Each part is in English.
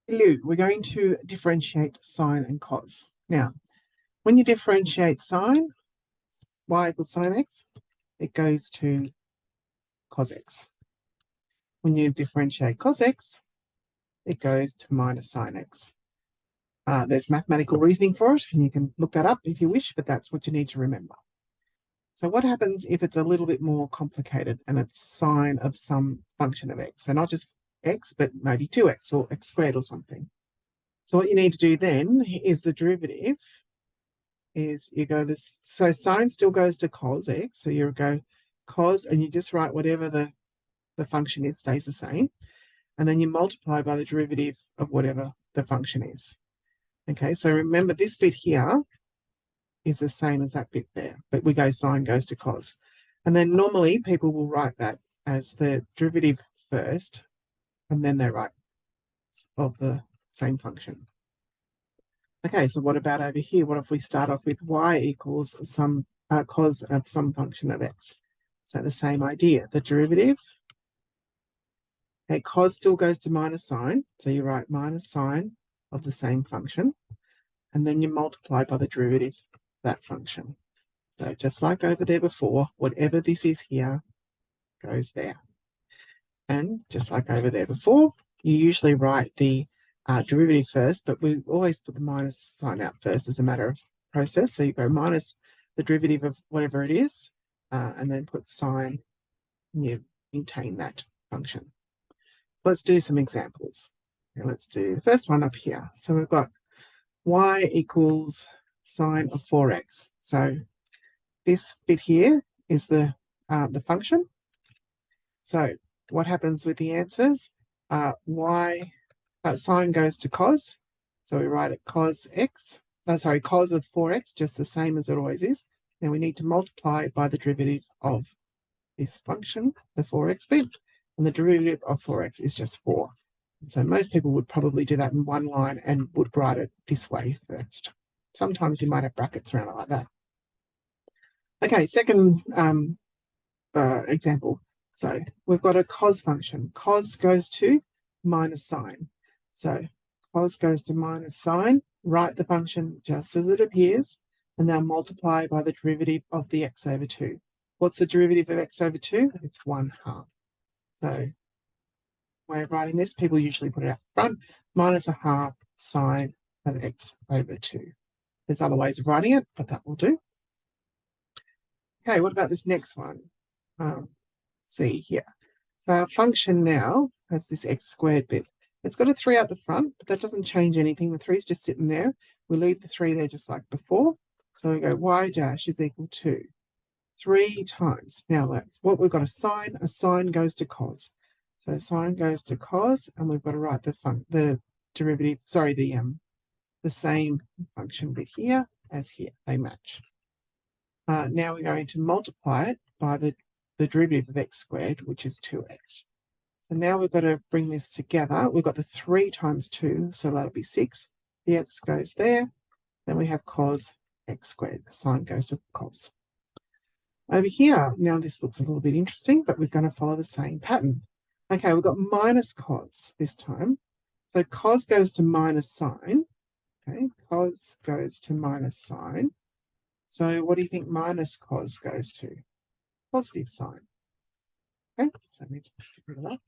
Hello, we're going to differentiate sine and cos. Now, when you differentiate sine, y equals sine x, it goes to cos x. When you differentiate cos x, it goes to minus sine x. There's mathematical reasoning for it, and you can look that up if you wish, but that's what you need to remember. So what happens if it's a little bit more complicated and it's sine of some function of x? So not just x, but maybe 2x or x squared or something. So what you need to do then is the derivative is you go this, so sine still goes to cos x, so you go cos and you just write whatever the function is, stays the same, and then you multiply by the derivative of whatever the function is. Okay, so remember this bit here is the same as that bit there, but we go sine goes to cos. And then normally people will write that as the derivative first, and then they write of the same function. Okay, so what about over here? What if we start off with y equals some cos of some function of x? So the same idea, the derivative. Okay, cos still goes to minus sine, so you write minus sine of the same function, and then you multiply by the derivative of that function. So just like over there before, whatever this is here goes there. And just like over there before, you usually write the derivative first, but we always put the minus sign out first as a matter of process. So you go minus the derivative of whatever it is, and then put sine, and you maintain that function. So let's do some examples. Okay, let's do the first one up here. So we've got y equals sine of 4x. So this bit here is the function. So what happens with the answers? Sine goes to cos. So we write it cos x, cos of 4x, just the same as it always is. Then we need to multiply by the derivative of this function, the 4x bit, and the derivative of 4x is just 4. So most people would probably do that in one line and would write it this way first. Sometimes you might have brackets around it like that. Okay, second example. So we've got a cos function. Cos goes to minus sine. So cos goes to minus sine. Write the function just as it appears, and now multiply by the derivative of the x over 2. What's the derivative of x over 2? It's 1/2. So way of writing this, people usually put it out front, minus 1/2 sine of x over 2. There's other ways of writing it, but that will do. Okay, what about this next one? See here. So our function now has this x squared bit. It's got a 3 out the front, but that doesn't change anything. The 3 is just sitting there. We leave the 3 there just like before. So we go y dash is equal to 3 times. Now that's what we've got, a sine goes to cos. So sine goes to cos, and we've got to write the derivative, the same function bit here as here. They match. Now we're going to multiply it by the derivative of x squared, which is 2x. So now we've got to bring this together. We've got the 3 times 2, so that'll be 6. The x goes there. Then we have cos x squared. Sine goes to cos. Over here, now this looks a little bit interesting, but we're going to follow the same pattern. Okay, we've got minus cos this time. So cos goes to minus sine. Okay, cos goes to minus sine. So what do you think minus cos goes to? Positive sine. Okay, so let me get rid of that.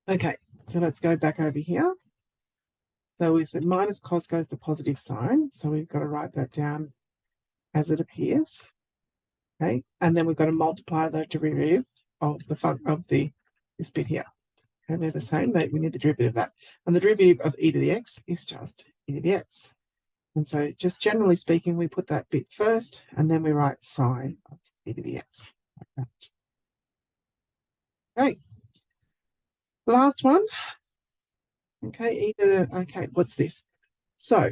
Okay, so let's go back over here. So we said minus cos goes to positive sine. So we've got to write that down as it appears. Okay, and then we've got to multiply the derivative of this bit here. And they're the same. We need the derivative of that. And the derivative of e to the x is just e to the x. And so just generally speaking, we put that bit first, and then we write sine of e to the x. Like that. Okay. Last one. Okay, what's this? So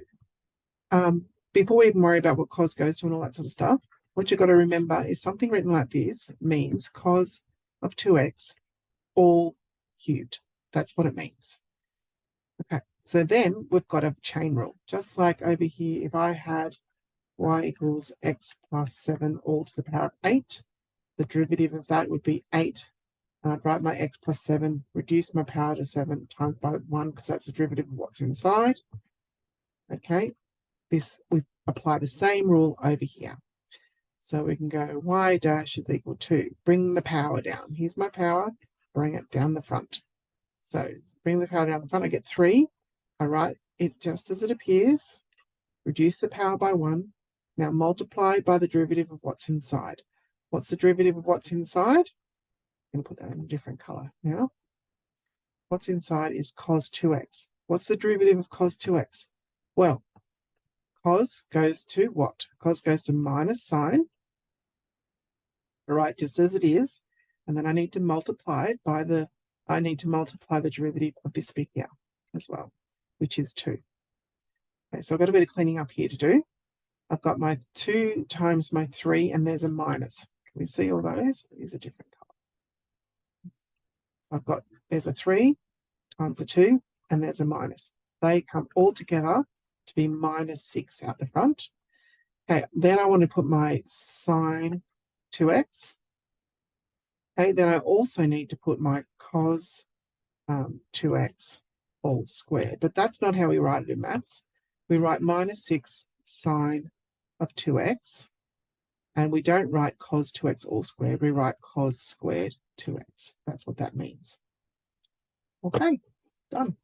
before we even worry about what cos goes to and all that sort of stuff, what you've got to remember is something written like this means cos of 2x all cubed. That's what it means. Okay, so then we've got a chain rule. Just like over here, if I had y equals x plus 7 all to the power of 8, the derivative of that would be 8. And I'd write my x plus 7, reduce my power to 7 times by 1, because that's the derivative of what's inside. Okay, this, we apply the same rule over here. So we can go y dash is equal to, bring the power down. Here's my power, bring it down the front. So bring the power down the front, I get 3. I write it just as it appears, reduce the power by 1. Now multiply by the derivative of what's inside. What's the derivative of what's inside? I'm going to put that in a different color now. What's inside is cos 2x. What's the derivative of cos 2x? Well, cos goes to what? Cos goes to minus sine. All right, just as it is. And then I need to multiply it by the, derivative of this bit here as well, which is 2. Okay, so I've got a bit of cleaning up here to do. I've got my 2 times my 3, and there's a minus. Can we see all those? Use a different color. There's a 3 times a 2, and there's a minus. They come all together to be minus 6 out the front. Okay, then I want to put my sine 2x. Okay, then I also need to put my cos 2x all squared. But that's not how we write it in maths. We write minus 6 sine of 2x. And we don't write cos 2x all squared. We write cos squared 2x. That's what that means. Okay, done.